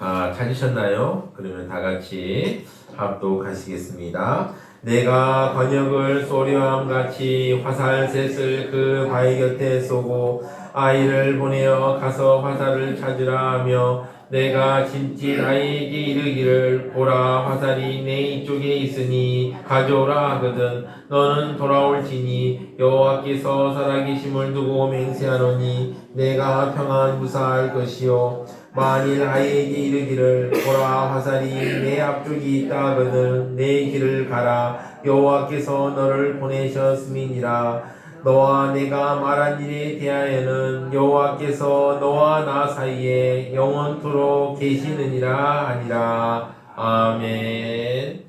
찾으셨나요? 그러면 다 같이 합독하시겠습니다. 내가 번역을 소리와 같이 화살셋을 그 바위 곁에 쏘고 아이를 보내어 가서 화살을 찾으라 하며 내가 짐짓 아이에게 이르기를 보라 화살이 내 이쪽에 있으니 가져오라 하거든 너는 돌아올지니 여호와께서 살아계심을 두고 맹세하노니 내가 평안 무사할 것이요 만일 아이에게 이르기를 보라 화살이 내 앞쪽에 있다 하거든 내 길을 가라 여호와께서 너를 보내셨음이니라 너와 내가 말한 일에 대하여는 여호와께서 너와 나 사이에 영원토록 계시느니라 하니라. 아멘.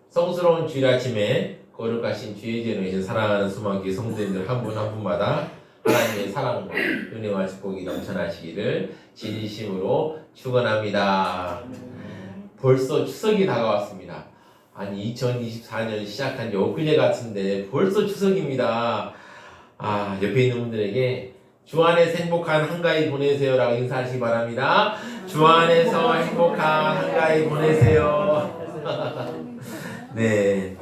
성스러운 주일 아침에 거룩하신 주의 제에 계신 사랑하는 수많은 성도님들 한 분 한 분마다 하나님의 사랑과 은혜와 축복이 넘쳐나시기를 진심으로 축원합니다. 벌써 추석이 다가왔습니다. 아니 2024년 시작한 지 엊그제 같은데 벌써 추석입니다. 옆에 있는 분들에게 주 안에서 행복한 한가위 보내세요 라고 인사하시기 바랍니다. 주 안에서 행복한 한가위 보내세요. 네,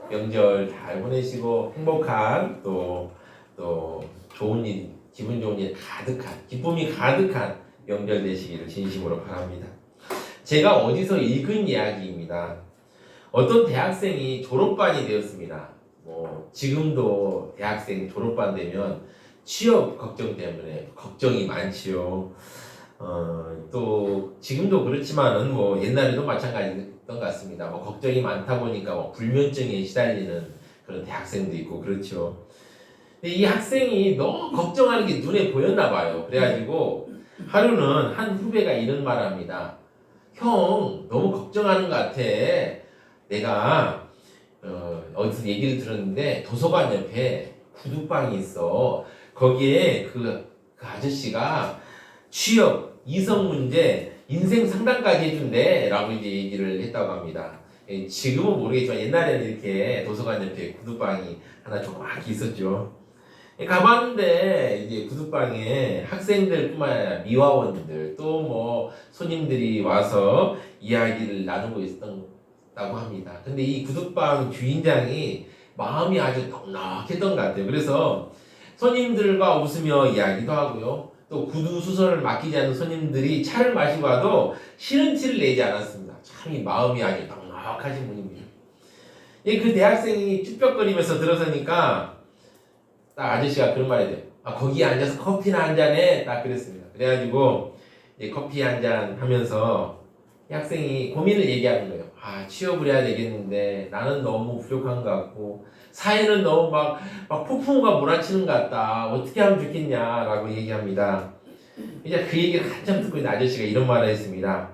명절 잘 보내시고 행복한 또 좋은 일, 기분 좋은 일 가득한, 기쁨이 가득한 명절 되시기를 진심으로 바랍니다. 제가 어디서 읽은 이야기입니다. 어떤 대학생이 졸업반이 되었습니다. 지금도 대학생 졸업반 되면 취업 걱정 때문에 걱정이 많지요. 또 지금도 그렇지만은 옛날에도 마찬가지였던 것 같습니다. 걱정이 많다 보니까 불면증에 시달리는 그런 대학생도 있고 그렇죠. 근데 이 학생이 너무 걱정하는 게 눈에 보였나 봐요. 그래가지고 하루는 한 후배가 이런 말을 합니다. 형 너무 걱정하는 것 같아. 내가 어디서 얘기를 들었는데 도서관 옆에 구두방이 있어. 거기에 그 아저씨가 취업, 이성 문제, 인생 상담까지 해준대 라고 이제 얘기를 했다고 합니다. 지금은 모르겠지만 옛날에는 이렇게 도서관 옆에 구두방이 하나 조그맣게 있었죠. 가봤는데 이제 구두방에 학생들뿐만 아니라 미화원들 또 손님들이 와서 이야기를 나누고 있었다고 합니다. 근데 이 구두방 주인장이 마음이 아주 넉넉했던 것 같아요. 그래서 손님들과 웃으며 이야기도 하고요. 또 구두 수선을 맡기지 않는 손님들이 차를 마시고 와도 싫은 티를 내지 않았습니다. 참 이 마음이 아주 넉넉하신 분입니다. 그 대학생이 쭈뼛거리면서 들어서니까 딱 아저씨가 그런 말이 돼요. 거기에 앉아서 커피나 한잔 해. 딱 그랬습니다. 그래가지고 커피 한잔 하면서 이 학생이 고민을 얘기하는 거예요. 취업을 해야 되겠는데 나는 너무 부족한 것 같고 사회는 너무 막 폭풍우가 몰아치는 것 같다. 어떻게 하면 좋겠냐 라고 얘기합니다. 이제 그 얘기를 한참 듣고 있는 아저씨가 이런 말을 했습니다.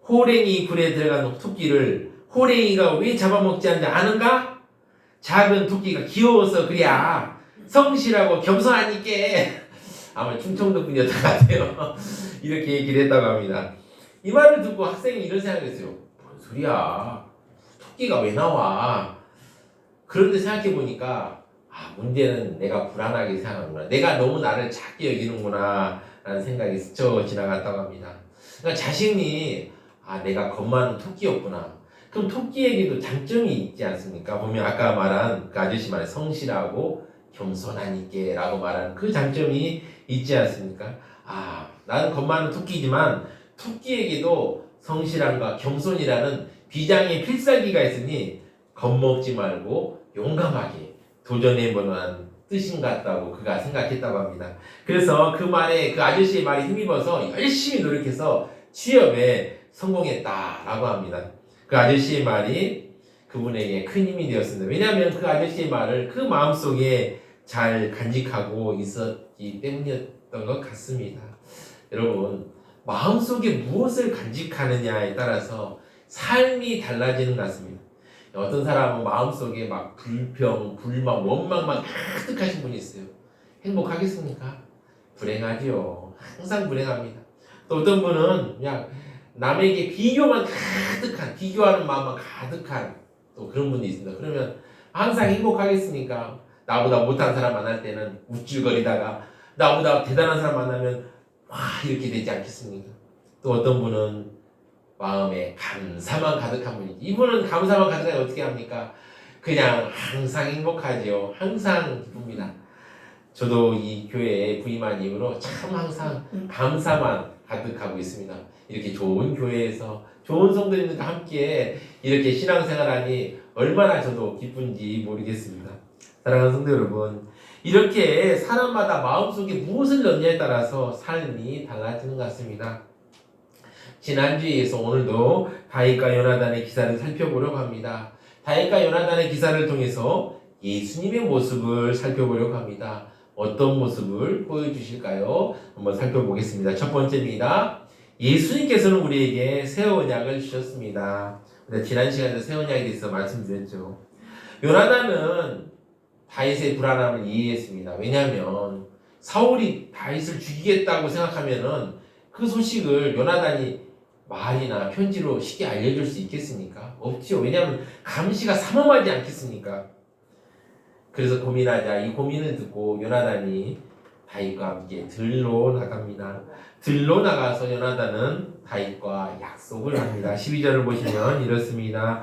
호랭이 굴에 들어간 토끼를 호랭이가 왜 잡아먹지 않는지 아는가? 작은 토끼가 귀여워서 그래야. 성실하고 겸손하니까. 아마 충청도 분이었던 것 같아요. 이렇게 얘기를 했다고 합니다. 이 말을 듣고 학생이 이런 생각을 했어요. 뭔 소리야. 토끼가 왜 나와. 그런데 생각해보니까 문제는 내가 불안하게 생각하는구나. 내가 너무 나를 작게 여기는구나 라는 생각이 스쳐 지나갔다고 합니다. 그러니까 자신이 내가 겁 많은 토끼였구나. 그럼 토끼에게도 장점이 있지 않습니까? 보면 아까 말한 그 아저씨 말에 성실하고 겸손하니께 라고 말하는 그 장점이 있지 않습니까? 나는 겁 많은 토끼지만 토끼에게도 성실함과 겸손이라는 비장의 필살기가 있으니 겁먹지 말고 용감하게 도전해보는 뜻인 것 같다고 그가 생각했다고 합니다. 그래서 그 말에 그 아저씨의 말에 힘입어서 열심히 노력해서 취업에 성공했다라고 합니다. 그 아저씨의 말이 그분에게 큰 힘이 되었습니다. 왜냐하면 그 아저씨의 말을 그 마음속에 잘 간직하고 있었기 때문이었던 것 같습니다. 여러분, 마음속에 무엇을 간직하느냐에 따라서 삶이 달라지는 것 같습니다. 어떤 사람은 마음속에 불평, 불만, 원망만 가득하신 분이 있어요. 행복하겠습니까? 불행하지요. 항상 불행합니다. 또 어떤 분은 그냥 남에게 비교만 가득한, 비교하는 마음만 가득한 또 그런 분이 있습니다. 그러면 항상 행복하겠습니까? 나보다 못한 사람 만날 때는 우쭐거리다가 나보다 대단한 사람 만나면 막 이렇게 되지 않겠습니까? 또 어떤 분은 마음에 감사만 가득한 분이지. 이분은 감사만 가득하면 어떻게 합니까? 그냥 항상 행복하지요. 항상 기쁩니다. 저도 이 교회에 부임한 이후로 참 항상 감사만 가득하고 있습니다. 이렇게 좋은 교회에서 좋은 성도님들과 함께 이렇게 신앙생활하니 얼마나 저도 기쁜지 모르겠습니다. 사랑하는 성도 여러분, 이렇게 사람마다 마음속에 무엇을 넣냐에 따라서 삶이 달라지는 것 같습니다. 지난주에 이어서 오늘도 다윗과 요나단의 기사를 살펴보려고 합니다. 다윗과 요나단의 기사를 통해서 예수님의 모습을 살펴보려고 합니다. 어떤 모습을 보여주실까요? 한번 살펴보겠습니다. 첫 번째입니다. 예수님께서는 우리에게 새 언약을 주셨습니다. 지난 시간에 새 언약에 대해서 말씀드렸죠. 요나단은 다윗의 불안함을 이해했습니다. 왜냐하면 사울이 다윗을 죽이겠다고 생각하면은 그 소식을 요나단이 말이나 편지로 쉽게 알려줄 수 있겠습니까? 없지요. 왜냐하면 감시가 삼엄하지 않겠습니까? 그래서 고민하자. 이 고민을 듣고 요나단이 다윗과 함께 들로 나갑니다. 들로 나가서 요나단은 다윗과 약속을 합니다. 12절을 보시면 이렇습니다.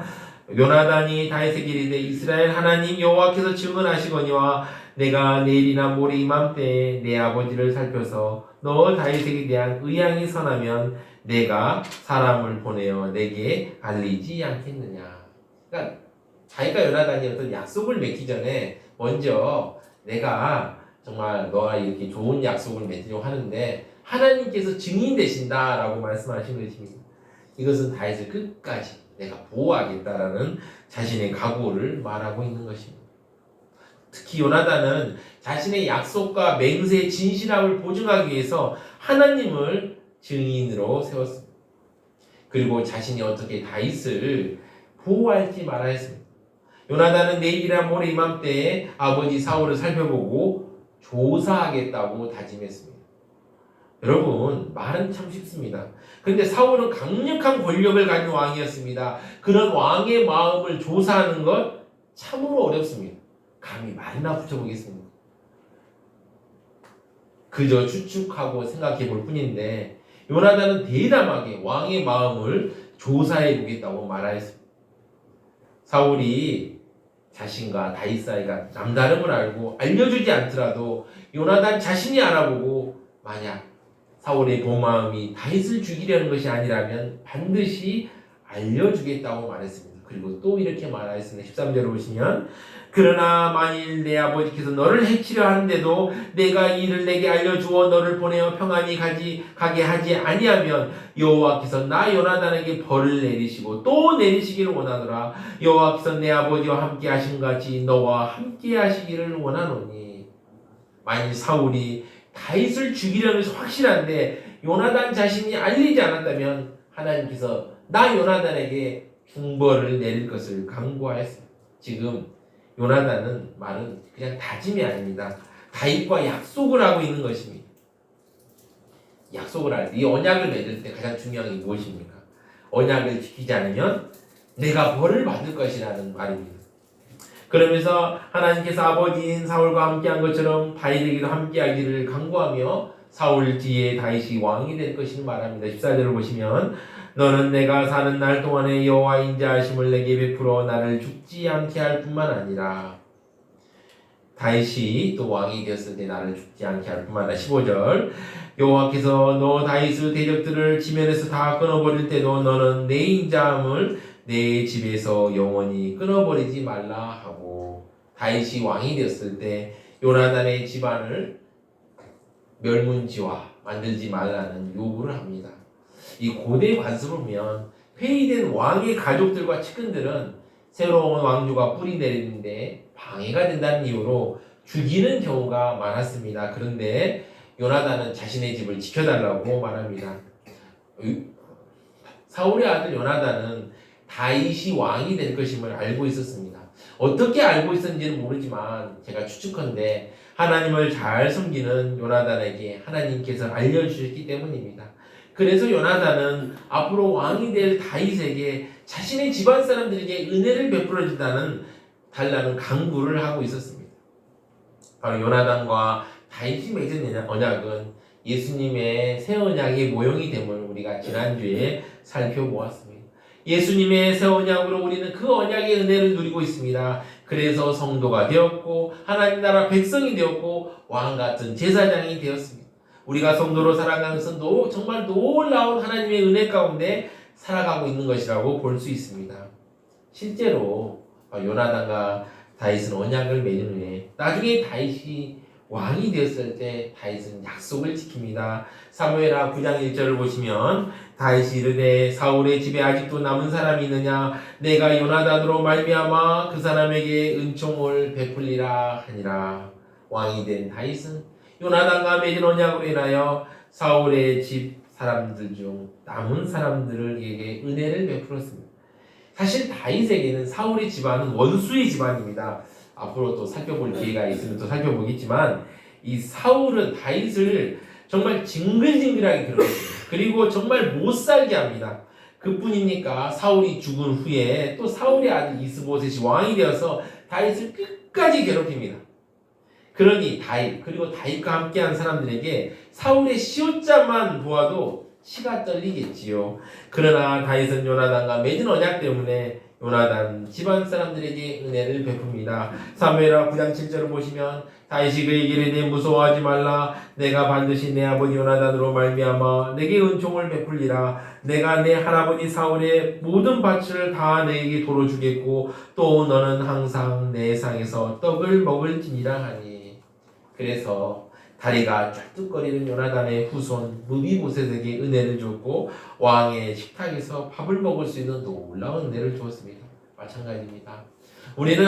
요나단이 다윗에게 이르되 이스라엘 하나님 여호와께서 증언하시거니와 내가 내일이나 모레 이맘때에 내 아버지를 살펴서 너 다윗에게 대한 의향이 선하면 내가 사람을 보내어 내게 알리지 않겠느냐. 그러니까 다윗과 요나단이 어떤 약속을 맺기 전에 먼저 내가 정말 너와 이렇게 좋은 약속을 맺으려고 하는데 하나님께서 증인 되신다라고 말씀하신 것입니다. 이것은 다윗을 끝까지 내가 보호하겠다라는 자신의 각오를 말하고 있는 것입니다. 특히 요나단은 자신의 약속과 맹세의 진실함을 보증하기 위해서 하나님을 증인으로 세웠습니다. 그리고 자신이 어떻게 다윗을 보호할지 말하였습니다. 요나단은 내일이나 모레 이맘때에 아버지 사울을 살펴보고 조사하겠다고 다짐했습니다. 여러분, 말은 참 쉽습니다. 그런데 사울은 강력한 권력을 가진 왕이었습니다. 그런 왕의 마음을 조사하는 것 참으로 어렵습니다. 감히 말이나 붙여보겠습니다. 그저 추측하고 생각해 볼 뿐인데 요나단은 대담하게 왕의 마음을 조사해 보겠다고 말하였습니다. 사울이 자신과 다윗 사이가 남다름을 알고 알려주지 않더라도 요나단 자신이 알아보고 만약 사울의 본 마음이 다윗을 죽이려는 것이 아니라면 반드시 알려주겠다고 말했습니다. 그리고 또 이렇게 말하였습니다. 13절을 보시면 그러나 만일 내 아버지께서 너를 해치려 하는데도 내가 이를 내게 알려주어 너를 보내어 평안히 가게 하지 아니하면 여호와께서 나 요나단에게 벌을 내리시고 또 내리시기를 원하노라. 여호와께서 내 아버지와 함께 하신 같이 너와 함께 하시기를 원하노니. 만일 사울이 다윗을 죽이려는 것이 확실한데 요나단 자신이 알리지 않았다면 하나님께서 나 요나단에게 중벌을 내릴 것을 강구하였습니다. 지금 요나단은 말은 그냥 다짐이 아닙니다. 다윗과 약속을 하고 있는 것입니다. 약속을 할 때, 이 언약을 맺을 때 가장 중요한 게 무엇입니까? 언약을 지키지 않으면 내가 벌을 받을 것이라는 말입니다. 그러면서 하나님께서 아버지인 사울과 함께한 것처럼 다윗에게도 함께하기를 강구하며 사울 뒤에 다윗이 왕이 될 것을 말합니다. 14절을 보시면 너는 내가 사는 날 동안에 여호와 인자하심을 내게 베풀어 나를 죽지 않게 할 뿐만 아니라 다윗이 또 왕이 되었을 때 나를 죽지 않게 할 뿐만 아니라 15절 여호와께서 너 다윗의 대적들을 지면에서 다 끊어버릴 때도 너는 내 인자함을 내 집에서 영원히 끊어버리지 말라 하고 다윗이 왕이 되었을 때 요나단의 집안을 멸문지화 만들지 말라는 요구를 합니다. 이 고대 관습을 보면 폐위된 왕의 가족들과 측근들은 새로운 왕조가 뿌리 내리는데 방해가 된다는 이유로 죽이는 경우가 많았습니다. 그런데 요나단은 자신의 집을 지켜달라고 말합니다. 사울의 아들 요나단은 다윗이 왕이 될 것임을 알고 있었습니다. 어떻게 알고 있었는지는 모르지만 제가 추측컨대 하나님을 잘 섬기는 요나단에게 하나님께서 알려주셨기 때문입니다. 그래서 요나단은 앞으로 왕이 될 다윗에게 자신의 집안 사람들에게 은혜를 베풀어 달라는 강구를 하고 있었습니다. 바로 요나단과 다윗이 맺은 언약은 예수님의 새 언약의 모형이 됨을 우리가 지난주에 살펴보았습니다. 예수님의 새 언약으로 우리는 그 언약의 은혜를 누리고 있습니다. 그래서 성도가 되었고 하나님 나라 백성이 되었고 왕같은 제사장이 되었습니다. 우리가 성도로 살아가는 것은 정말 놀라운 하나님의 은혜 가운데 살아가고 있는 것이라고 볼 수 있습니다. 실제로 요나단과 다윗은 언약을 맺은 후에 나중에 다윗이 왕이 되었을 때 다윗은 약속을 지킵니다. 사무엘하 9장 1절을 보시면 다윗이 이르되 사울의 집에 아직도 남은 사람이 있느냐 내가 요나단으로 말미암아 그 사람에게 은총을 베풀리라 하니라. 왕이 된 다윗은 요나단과 맺은 언약으로 인하여 사울의 집 사람들 중 남은 사람들에게 은혜를 베풀었습니다. 사실 다윗에게는 사울의 집안은 원수의 집안입니다. 앞으로 또 살펴볼 기회가 있으면 또 살펴보겠지만 이 사울은 다윗을 정말 징글징글하게 괴롭힙니다. 그리고 정말 못살게 합니다. 그뿐입니까? 사울이 죽은 후에 또 사울의 아들 이스보셋이 왕이 되어서 다윗을 끝까지 괴롭힙니다. 그러니 다윗 그리고 다윗과 함께한 사람들에게 사울의 시옷자만 보아도 치가 떨리겠지요. 그러나 다윗은 요나단과 맺은 언약 때문에 요나단 집안 사람들에게 은혜를 베풉니다. 사무엘하 9장 7절을 보시면 다윗이 그에게 이르되 무서워하지 말라 내가 반드시 내 아버지 요나단으로 말미암아 내게 은총을 베풀리라. 내가 내 할아버지 사울의 모든 밭을 다 내게 도로 주겠고 또 너는 항상 내 상에서 떡을 먹을지니라 하니. 그래서 다리가 쩔뚝거리는 요나단의 후손 무비보셋에게 은혜를 줬고 왕의 식탁에서 밥을 먹을 수 있는 놀라운 은혜를 주었습니다. 마찬가지입니다. 우리는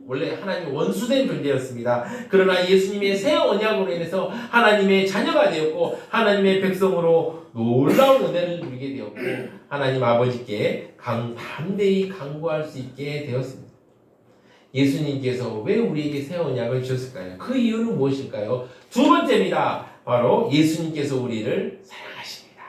원래 하나님의 원수된 존재였습니다. 그러나 예수님의 새 언약으로 인해서 하나님의 자녀가 되었고 하나님의 백성으로 놀라운 은혜를 누리게 되었고 하나님 아버지께 담대히 간구할 수 있게 되었습니다. 예수님께서 왜 우리에게 새 언약을 주셨을까요? 그 이유는 무엇일까요? 두 번째입니다. 바로 예수님께서 우리를 사랑하십니다.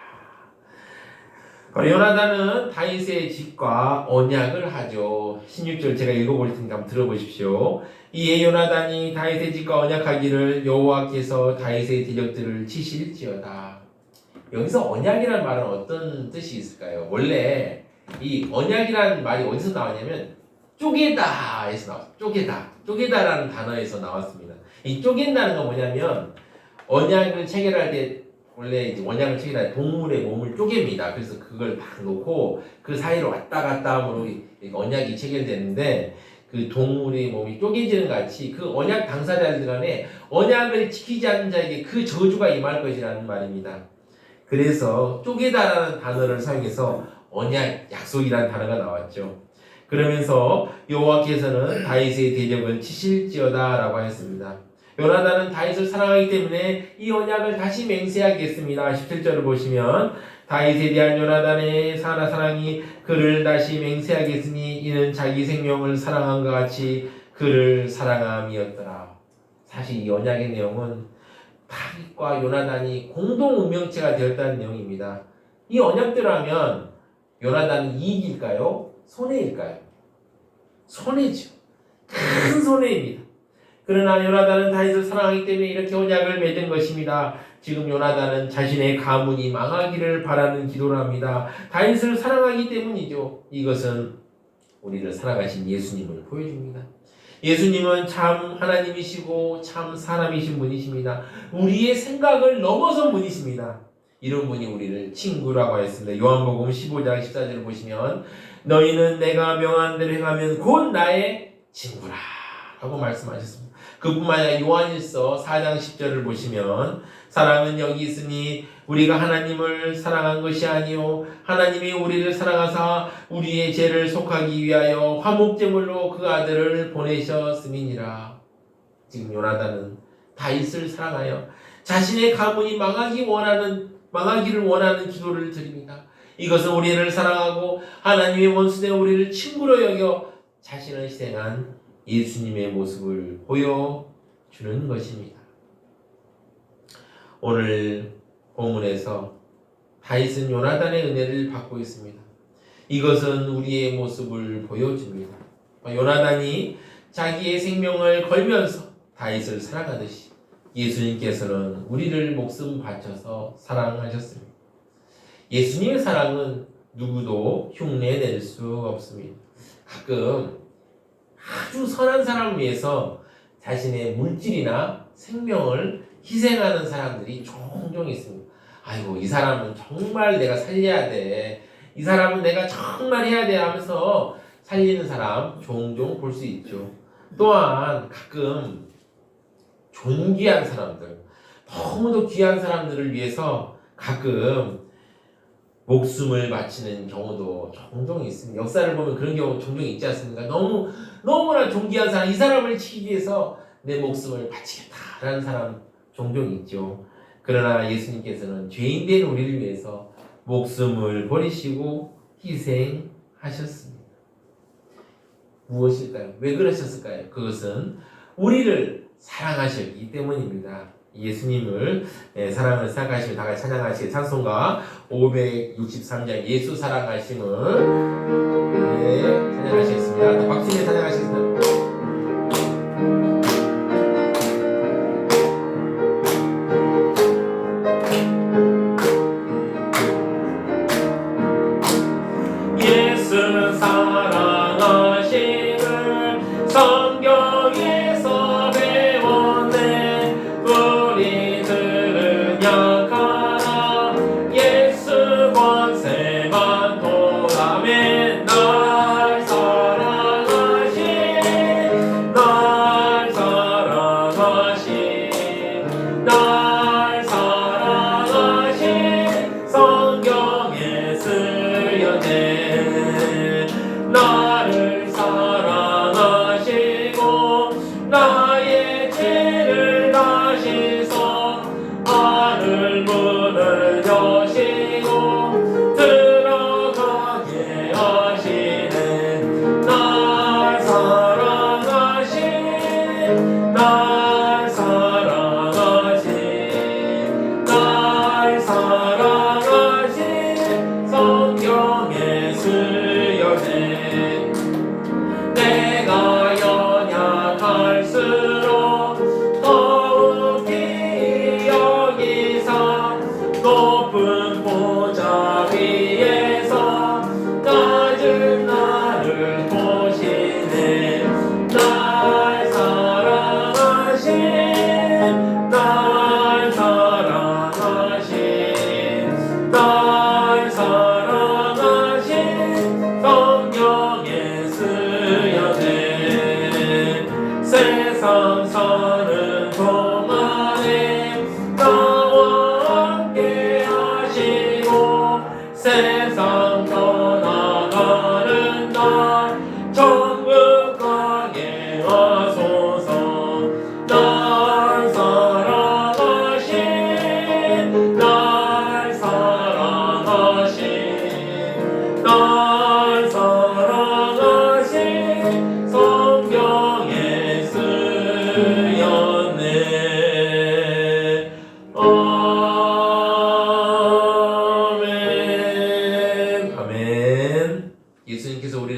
요나단은 다윗의 집과 언약을 하죠. 16절 제가 읽어볼 테니까 한번 들어보십시오. 이에 요나단이 다윗의 집과 언약하기를 여호와께서 다윗의 대적들을 치실지어다. 여기서 언약이라는 말은 어떤 뜻이 있을까요? 원래 이 언약이라는 말이 어디서 나왔냐면 쪼개다에서 나왔어요. 쪼개다라는 단어에서 나왔습니다. 이 쪼갠다는 건 뭐냐면 언약을 체결할 때 원래 이제 언약을 체결할 때 동물의 몸을 쪼갭니다. 그래서 그걸 막 놓고 그 사이로 왔다 갔다 함으로 언약이 체결되는데 그 동물의 몸이 쪼개지는 같이 그 언약 당사자들 간에 언약을 지키지 않는 자에게 그 저주가 임할 것이라는 말입니다. 그래서 쪼개다라는 단어를 사용해서 언약, 약속이라는 단어가 나왔죠. 그러면서 여호와께서는 다윗의 대적을 치실지어다 라고 하였습니다. 요나단은 다윗을 사랑하기 때문에 이 언약을 다시 맹세하겠습니다. 17절을 보시면 다윗에 대한 요나단의 사랑이 그를 다시 맹세하겠으니 이는 자기 생명을 사랑한 것 같이 그를 사랑함이었더라. 사실 이 언약의 내용은 다윗과 요나단이 공동 운명체가 되었다는 내용입니다. 이 언약대로 하면 요나단은 이익일까요? 손해일까요? 손해죠. 큰 손해입니다. 그러나 요나단은 다윗을 사랑하기 때문에 이렇게 언약을 맺은 것입니다. 지금 요나단은 자신의 가문이 망하기를 바라는 기도를 합니다. 다윗을 사랑하기 때문이죠. 이것은 우리를 사랑하신 예수님을 보여줍니다. 예수님은 참 하나님이시고 참 사람이신 분이십니다. 우리의 생각을 넘어선 분이십니다. 이런 분이 우리를 친구라고 했습니다. 요한복음 15장 14절을 보시면 너희는 내가 명한 대로 행하면 곧 나의 친구라 라고 말씀하셨습니다. 그뿐만 아니라 요한일서 4장 10절을 보시면 사랑은 여기 있으니 우리가 하나님을 사랑한 것이 아니요 하나님이 우리를 사랑하사 우리의 죄를 속하기 위하여 화목제물로 그 아들을 보내셨음이니라. 지금 요나단은 다윗을 사랑하여 자신의 가문이 망하기를 원하는 기도를 드립니다. 이것은 우리를 사랑하고 하나님의 원수된 우리를 친구로 여겨 자신을 희생한 예수님의 모습을 보여주는 것입니다. 오늘 본문에서 다윗은 요나단의 은혜를 받고 있습니다. 이것은 우리의 모습을 보여줍니다. 요나단이 자기의 생명을 걸면서 다윗을 사랑하듯이 예수님께서는 우리를 목숨 바쳐서 사랑하셨습니다. 예수님의 사랑은 누구도 흉내낼 수 없습니다. 가끔 아주 선한 사람을 위해서 자신의 물질이나 생명을 희생하는 사람들이 종종 있습니다. 아이고, 이 사람은 정말 내가 살려야 돼. 이 사람은 내가 정말 해야 돼 하면서 살리는 사람 종종 볼 수 있죠. 또한 가끔 존귀한 사람들, 너무도 귀한 사람들을 위해서 가끔 목숨을 바치는 경우도 종종 있습니다. 역사를 보면 그런 경우 종종 있지 않습니까? 너무나 존귀한 사람, 이 사람을 지키기 위해서 내 목숨을 바치겠다라는 사람 종종 있죠. 그러나 예수님께서는 죄인된 우리를 위해서 목숨을 버리시고 희생하셨습니다. 무엇일까요? 왜 그러셨을까요? 그것은 우리를 사랑하셨기 때문입니다. 예수님을 사랑을 생각하시면 다 같이 찬양하시게 찬송가 563장 예수 사랑하심을 찬양하시겠습니다. 박수에 찬양하시겠습니다.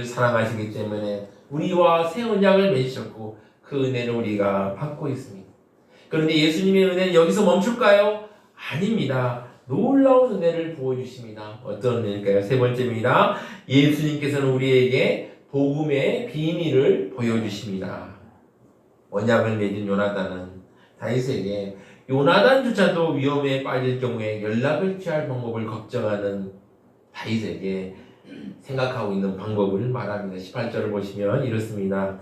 사랑하시기 때문에 우리와 새 언약을 맺으셨고 그 은혜를 우리가 받고 있습니다. 그런데 예수님의 은혜는 여기서 멈출까요? 아닙니다. 놀라운 은혜를 부어주십니다. 어떤 은혜일까요? 세 번째입니다. 예수님께서는 우리에게 복음의 비밀을 보여주십니다. 언약을 맺은 요나단은 다윗에게 요나단조차도 위험에 빠질 경우에 연락을 취할 방법을 걱정하는 다윗에게 생각하고 있는 방법을 말합니다. 18절을 보시면 이렇습니다.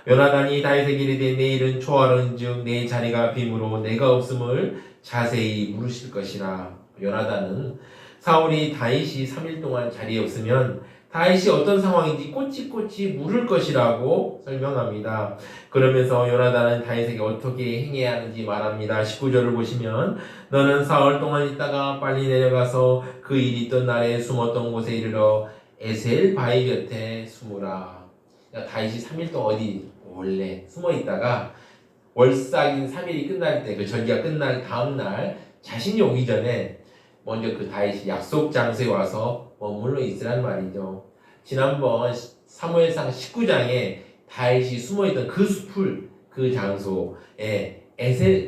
요나단이 다윗에게 이르되 내일은 초하런즉 내 자리가 빔으로 내가 없음을 자세히 물으실 것이라. 요나단은 사울이 다윗이 3일 동안 자리에 없으면 다윗이 어떤 상황인지 꼬치꼬치 물을 것이라고 설명합니다. 그러면서 요나단은 다윗에게 어떻게 행해야 하는지 말합니다. 19절을 보시면 너는 사흘 동안 있다가 빨리 내려가서 그 일이 있던 날에 숨었던 곳에 이르러 에셀 바위 곁에 숨으라. 그러니까 다윗이 3일 동안 어디 원래 숨어 있다가 월삭인 3일이 끝날 때 그 절기가 끝날 다음 날 자신이 오기 전에 먼저 그 다윗이 약속 장소에 와서 머물러 있으란 말이죠. 지난번 사무엘상 19장에 다윗이 숨어있던 그 숲을 그 장소에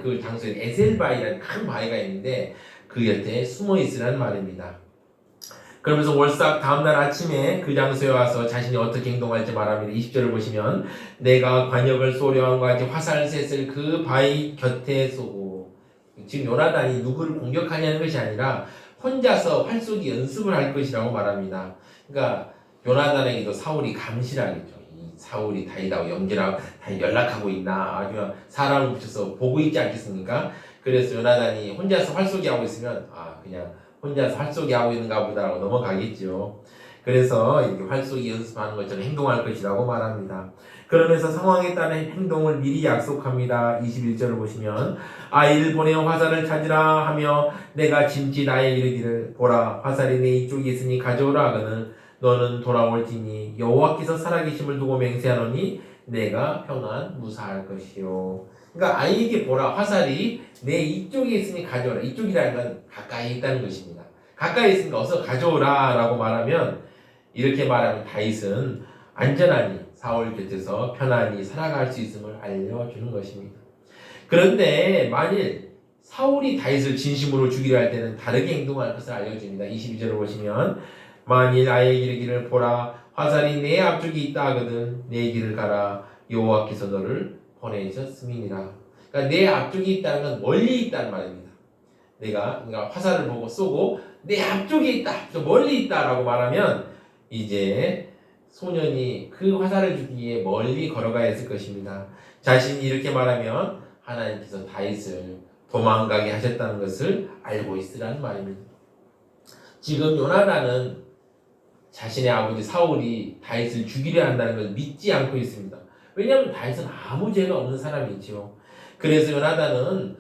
그 장소에 에셀바이라는 큰 바위가 있는데 그 곁에 숨어 있으라는 말입니다. 그러면서 월삭 다음날 아침에 그 장소에 와서 자신이 어떻게 행동할지 말합니다. 20절을 보시면 내가 관역을 쏘려 함과 같이 화살셋을 그 바위 곁에 쏘고, 지금 요나단이 누구를 공격하냐는 것이 아니라 혼자서 활쏘기 연습을 할 것이라고 말합니다. 그러니까 요나단에게도 사울이 감시라겠죠. 이 사울이 다윗하고 영전하고 다 연락하고 있나, 아주 사람을 붙여서 보고 있지 않겠습니까? 그래서 요나단이 혼자서 활쏘기 하고 있으면 그냥 혼자서 활쏘기 하고 있는가 보다라고 넘어가겠죠. 그래서 이렇게 활쏘기 연습하는 것처럼 행동할 것이라고 말합니다. 그러면서 상황에 따른 행동을 미리 약속합니다. 21절을 보시면 아이를 보내어 화살을 찾으라 하며 내가 짐짓 나에게 이르기를 보라 화살이 내 이쪽에 있으니 가져오라 하거늘 너는 돌아올지니 여호와께서 살아계심을 두고 맹세하노니 내가 평안 무사할 것이요. 그러니까 아이에게 보라 화살이 내 이쪽에 있으니 가져오라. 이쪽이라는 건 가까이 있다는 것입니다. 가까이 있으니까 어서 가져오라 라고 말하면, 이렇게 말하면 다윗은 안전하니 사울 곁에서 편안히 살아갈 수 있음을 알려주는 것입니다. 그런데 만일 사울이 다윗을 진심으로 죽이려 할 때는 다르게 행동할 것을 알려줍니다. 22절을 보시면 만일 아이에게 이르기를 보라 화살이 내 앞쪽에 있다 하거든 내 길을 가라 여호와께서 너를 보내셨음이니라. 그러니까 내 앞쪽에 있다는 건 멀리 있다는 말입니다. 그러니까 화살을 보고 쏘고 내 앞쪽에 있다, 저 멀리 있다라고 말하면 이제 소년이 그 화살을 주기 위해 멀리 걸어가야 했을 것입니다. 자신이 이렇게 말하면 하나님께서 다윗을 도망가게 하셨다는 것을 알고 있으라는 말입니다. 지금 요나단은 자신의 아버지 사울이 다윗을 죽이려 한다는 걸 믿지 않고 있습니다. 왜냐하면 다윗은 아무 죄가 없는 사람이죠. 그래서 요나단은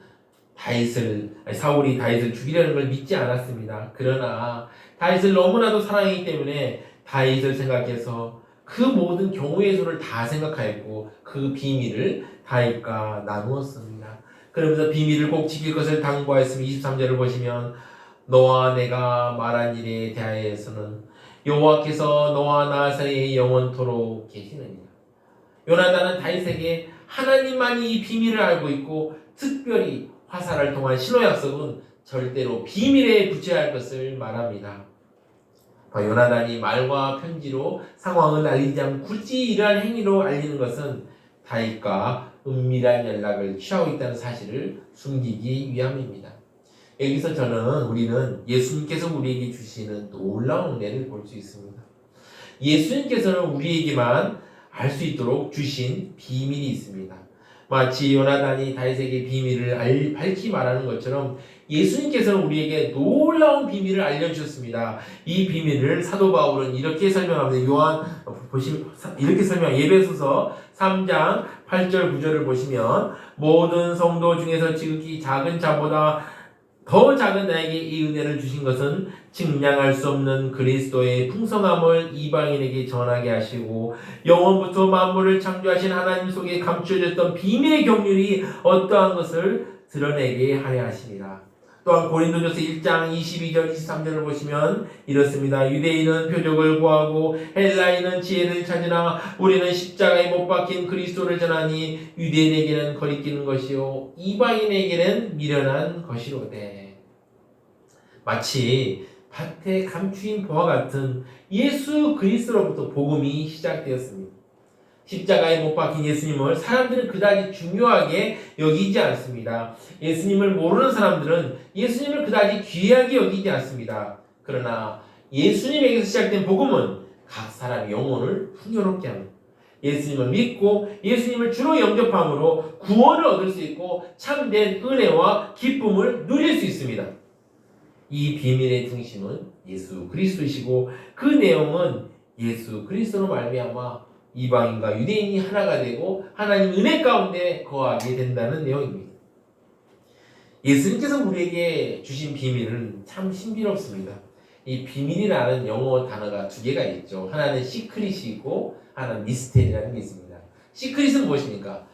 사울이 다윗을 죽이려는 걸 믿지 않았습니다. 그러나 다윗을 너무나도 사랑하기 때문에 다윗을 생각해서 그 모든 경우의 수를 다 생각하였고 그 비밀을 다윗과 나누었습니다. 그러면서 비밀을 꼭 지킬 것을 당부하였으며 23절을 보시면 너와 내가 말한 일에 대하여서는 여호와께서 너와 나 사이에 영원토록 계시느니라. 요나단은 다윗에게 하나님만이 이 비밀을 알고 있고 특별히 화살을 통한 신호약속은 절대로 비밀에 붙여야 할 것을 말합니다. 요나단이 말과 편지로 상황을 알리지 않고 굳이 이러한 행위로 알리는 것은 다윗과 은밀한 연락을 취하고 있다는 사실을 숨기기 위함입니다. 여기서 우리는 예수님께서 우리에게 주시는 놀라운 은혜를 볼 수 있습니다. 예수님께서는 우리에게만 알 수 있도록 주신 비밀이 있습니다. 마치 요나단이 다윗에게 비밀을 밝히 말하는 것처럼 예수님께서는 우리에게 놀라운 비밀을 알려주셨습니다. 이 비밀을 사도 바울은 이렇게 설명합니다. 이렇게 에베소서 3장 8절 9절을 보시면 모든 성도 중에서 지극히 작은 자보다 더 작은 나에게 이 은혜를 주신 것은 측량할 수 없는 그리스도의 풍성함을 이방인에게 전하게 하시고 영원부터 만물을 창조하신 하나님 속에 감추어졌던 비밀의 경륜이 어떠한 것을 드러내게 하려 하시니라. 또한 고린도전서 1장 22절 23절을 보시면 이렇습니다. 유대인은 표적을 구하고 헬라인은 지혜를 찾으나 우리는 십자가에 못 박힌 그리스도를 전하니 유대인에게는 거리끼는 것이요 이방인에게는 미련한 것이로되. 마치 밭에 감추인 보화 같은 예수 그리스도로부터 복음이 시작되었습니다. 십자가에 못 박힌 예수님을 사람들은 그다지 중요하게 여기지 않습니다. 예수님을 모르는 사람들은 예수님을 그다지 귀하게 여기지 않습니다. 그러나 예수님에게서 시작된 복음은 각 사람의 영혼을 풍요롭게 합니다. 예수님을 믿고 예수님을 주로 영접함으로 구원을 얻을 수 있고 참된 은혜와 기쁨을 누릴 수 있습니다. 이 비밀의 중심은 예수 그리스도이시고 그 내용은 예수 그리스도로 말미암아 이방인과 유대인이 하나가 되고 하나님 은혜 가운데 거하게 된다는 내용입니다. 예수님께서 우리에게 주신 비밀은 참 신비롭습니다. 이 비밀이라는 영어 단어가 두 개가 있죠. 하나는 시크릿이고 하나는 미스테리라는 게 있습니다. 시크릿은 무엇입니까?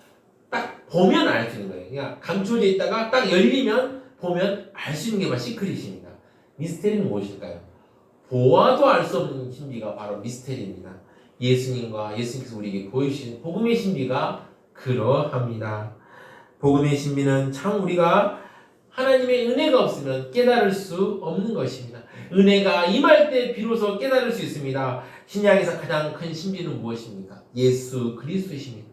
딱 보면 알 수 있는 거예요. 그러니까 감춰져 있다가 딱 열리면 보면 알 수 있는 게 바로 시크릿입니다. 미스테리는 무엇일까요? 보아도 알 수 없는 신비가 바로 미스테리입니다. 예수님께서 우리에게 보여주신 복음의 신비가 그러합니다. 복음의 신비는 참 우리가 하나님의 은혜가 없으면 깨달을 수 없는 것입니다. 은혜가 임할 때 비로소 깨달을 수 있습니다. 신약에서 가장 큰 신비는 무엇입니까? 예수 그리스도이십니다.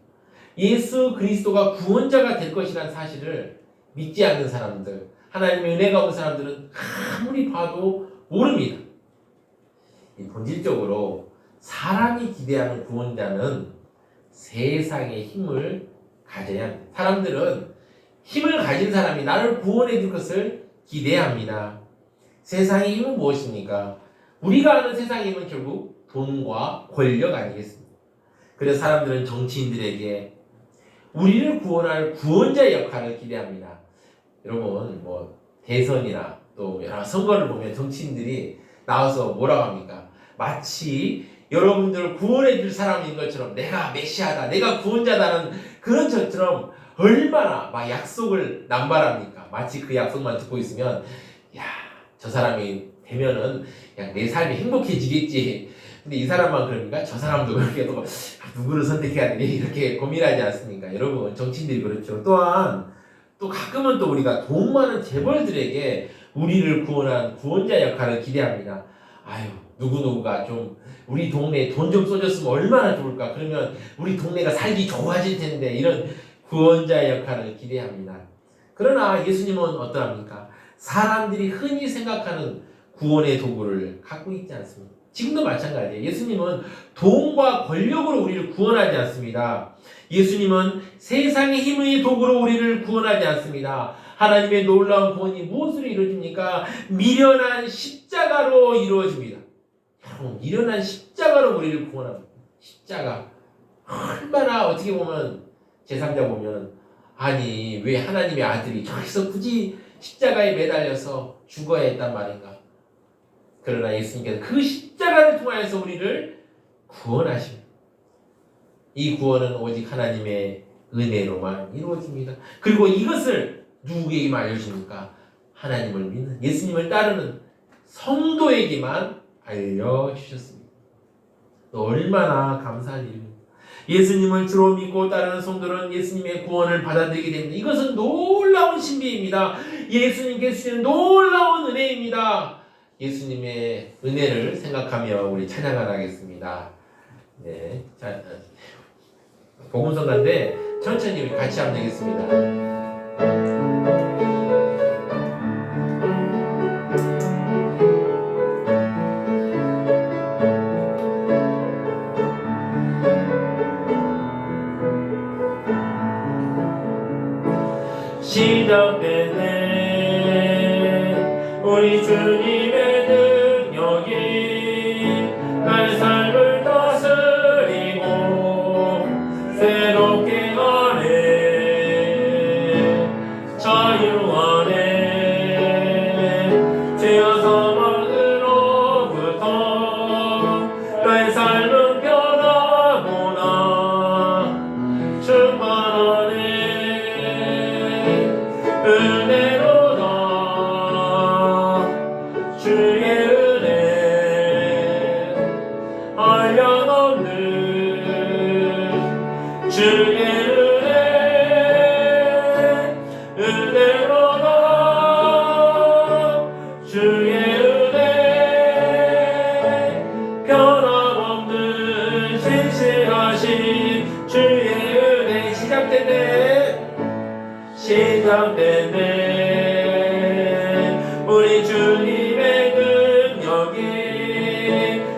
예수 그리스도가 구원자가 될 것이라는 사실을 믿지 않는 사람들, 하나님의 은혜가 없는 사람들은 아무리 봐도 모릅니다. 본질적으로 사람이 기대하는 구원자는 세상의 힘을 가져야 합니다. 사람들은 힘을 가진 사람이 나를 구원해 줄 것을 기대합니다. 세상의 힘은 무엇입니까? 우리가 아는 세상의 힘은 결국 돈과 권력 아니겠습니까? 그래서 사람들은 정치인들에게 우리를 구원할 구원자의 역할을 기대합니다. 여러분, 대선이나 또 여러 선거를 보면 정치인들이 나와서 뭐라고 합니까? 마치 여러분들을 구원해 줄 사람인 것처럼 내가 메시아다, 내가 구원자다는 그런 것처럼 얼마나 막 약속을 남발합니까? 마치 그 약속만 듣고 있으면 야, 저 사람이 되면은 그냥 내 삶이 행복해지겠지. 근데 이 사람만 그러니까 저 사람도 그렇게 또 누구를 선택해야 되니 이렇게 고민하지 않습니까? 여러분, 정치인들이 그렇죠. 또한 또 가끔은 또 우리가 돈 많은 재벌들에게 우리를 구원한 구원자 역할을 기대합니다. 아유, 누구누구가 좀 우리 동네에 돈 좀 쏘줬으면 얼마나 좋을까? 그러면 우리 동네가 살기 좋아질 텐데, 이런 구원자 역할을 기대합니다. 그러나 예수님은 어떠합니까? 사람들이 흔히 생각하는 구원의 도구를 갖고 있지 않습니다. 지금도 마찬가지예요. 예수님은 돈과 권력으로 우리를 구원하지 않습니다. 예수님은 세상의 힘의 도구로 우리를 구원하지 않습니다. 하나님의 놀라운 구원이 무엇으로 이루어집니까? 미련한 십자가로 이루어집니다. 미련한 십자가로 우리를 구원합니다. 십자가. 얼마나 어떻게 보면 제3자 보면 아니 왜 하나님의 아들이 저기서 굳이 십자가에 매달려서 죽어야 했단 말인가? 그러나 예수님께서 그 십자가를 통하여서 우리를 구원하십니다. 이 구원은 오직 하나님의 은혜로만 이루어집니다. 그리고 이것을 누구에게만 알려주십니까? 하나님을 믿는 예수님을 따르는 성도에게만 알려주셨습니다. 또 얼마나 감사한 일입니다. 예수님을 주로 믿고 따르는 성도는 예수님의 구원을 받아들이게 됩니다. 이것은 놀라운 신비입니다. 예수님께 주시는 놀라운 은혜입니다. 예수님의 은혜를 생각하며 우리 찬양을 하겠습니다. 네, 자, 복음성가인데 천천히 우리 같이 하면 되겠습니다. 시작되네 우리 주님의 능력이 날 삶을 다스리고 새롭게 하네 자유 안에 죄와 사망으로부터 나의 삶은 변하구나 충만하네 은혜로다 주의 은혜 한량없는 주의 은혜 은혜로다 주의 은혜 변함없는 신실하신 주의 은혜 시작되네 우리 주님의 능력이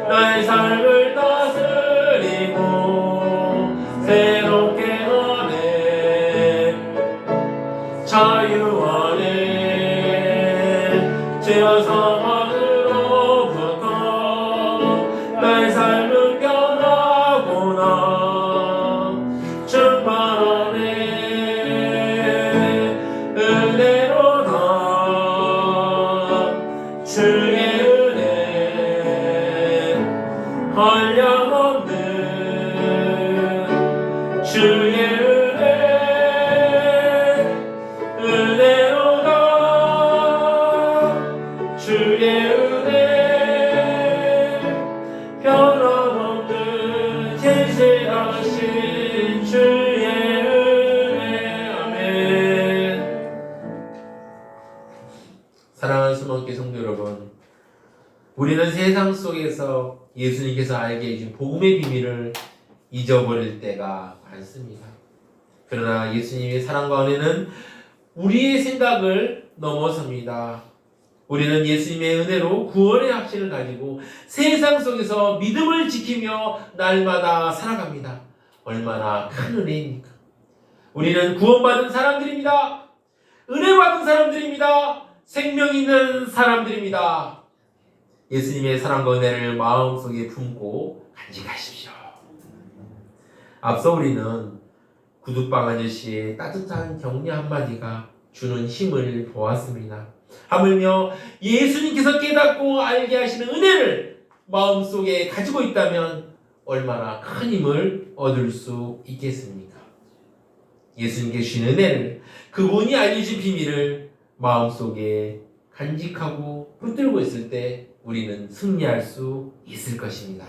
나의 삶을 다스리고 새롭게 하네 자유 안에 죄와 사망으로부터 나의 삶은 변하구나 충만하네 은혜로다 주의 은혜 한량없는 주의 은혜 은혜로다 주의 사랑하는 수목교회 성도 여러분, 우리는 세상 속에서 예수님께서 알게 해준 복음의 비밀을 잊어버릴 때가 많습니다. 그러나 예수님의 사랑과 은혜는 우리의 생각을 넘어섭니다. 우리는 예수님의 은혜로 구원의 확신을 가지고 세상 속에서 믿음을 지키며 날마다 살아갑니다. 얼마나 큰 은혜입니까? 우리는 구원받은 사람들입니다. 은혜받은 사람들입니다. 생명 있는 사람들입니다. 예수님의 사랑과 은혜를 마음속에 품고 간직하십시오. 앞서 우리는 구두방 아저씨의 따뜻한 격려 한마디가 주는 힘을 보았습니다. 하물며 예수님께서 깨닫고 알게 하시는 은혜를 마음속에 가지고 있다면 얼마나 큰 힘을 얻을 수 있겠습니까? 예수님께 주신 은혜를, 그분이 알려준 비밀을 마음속에 간직하고 붙들고 있을 때 우리는 승리할 수 있을 것입니다.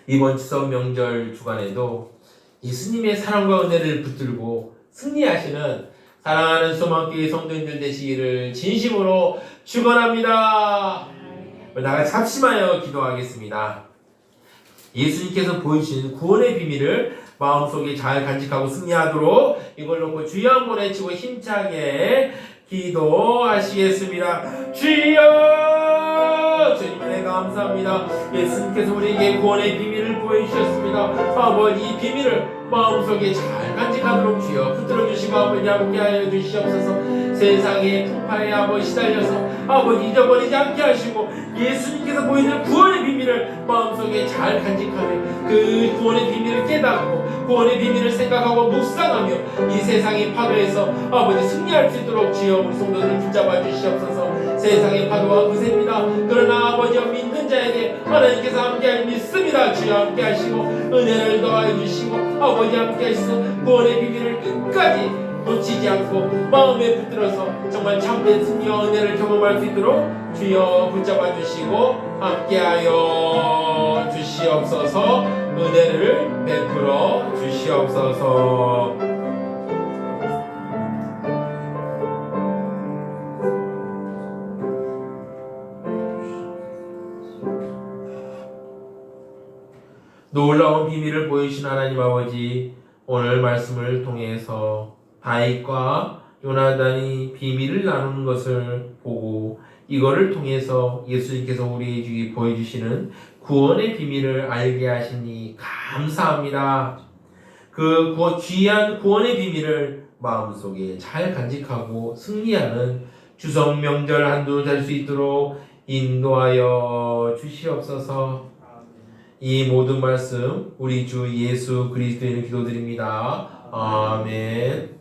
이번 추석 명절 주간에도 예수님의 사랑과 은혜를 붙들고 승리하시는 사랑하는 소망교회 성도님들 되시기를 진심으로 축원합니다. 나같이 합심하여 기도하겠습니다. 예수님께서 보여주신 구원의 비밀을 마음속에 잘 간직하고 승리하도록 이걸 놓고 주여 한번 외치고 힘차게 기도하시겠습니다. 주여! 주님 은혜 감사합니다. 예수님께서 우리에게 구원의 비밀을 보여주셨습니다. 아버지, 이 비밀을 마음속에 잘 간직하도록 주여 붙들어 주시고 아버지 함께하여 주시옵소서. 세상의 풍파에 아버지 시달려서 아버지 잊어버리지 않게 하시고 예수님께서 보여주는 구원의 비밀을 마음속에 잘 간직하며 그 구원의 비밀을 깨닫고 구원의 비밀을 생각하고 묵상하며 이 세상의 파도에서 아버지 승리할 수 있도록 주여 우리 성도들을 붙잡아 주시옵소서. 세상의 파도가 거셉니다. 그러나 아버지여 믿는 자에게 하나님께서 함께하니 믿습니다. 주여 함께하시고 은혜를 더하여 주시고 아버지 함께하시고 구원의 비밀을 끝까지 놓치지 않고 마음에 붙들어서 정말 참된 승리와 은혜를 경험할 수 있도록 주여 붙잡아 주시고 함께하여 주시옵소서. 은혜를 베풀어 주시옵소서. 놀라운 비밀을 보이신 하나님 아버지, 오늘 말씀을 통해서 다윗과 요나단이 비밀을 나누는 것을 보고 이거를 통해서 예수님께서 우리에게 보여주시는 구원의 비밀을 알게 하시니 감사합니다. 그 귀한 구원의 비밀을 마음속에 잘 간직하고 승리하는 추석 명절 한두 잘 수 있도록 인도하여 주시옵소서. 이 모든 말씀 우리 주 예수 그리스도의 이름으로 기도드립니다. 아멘.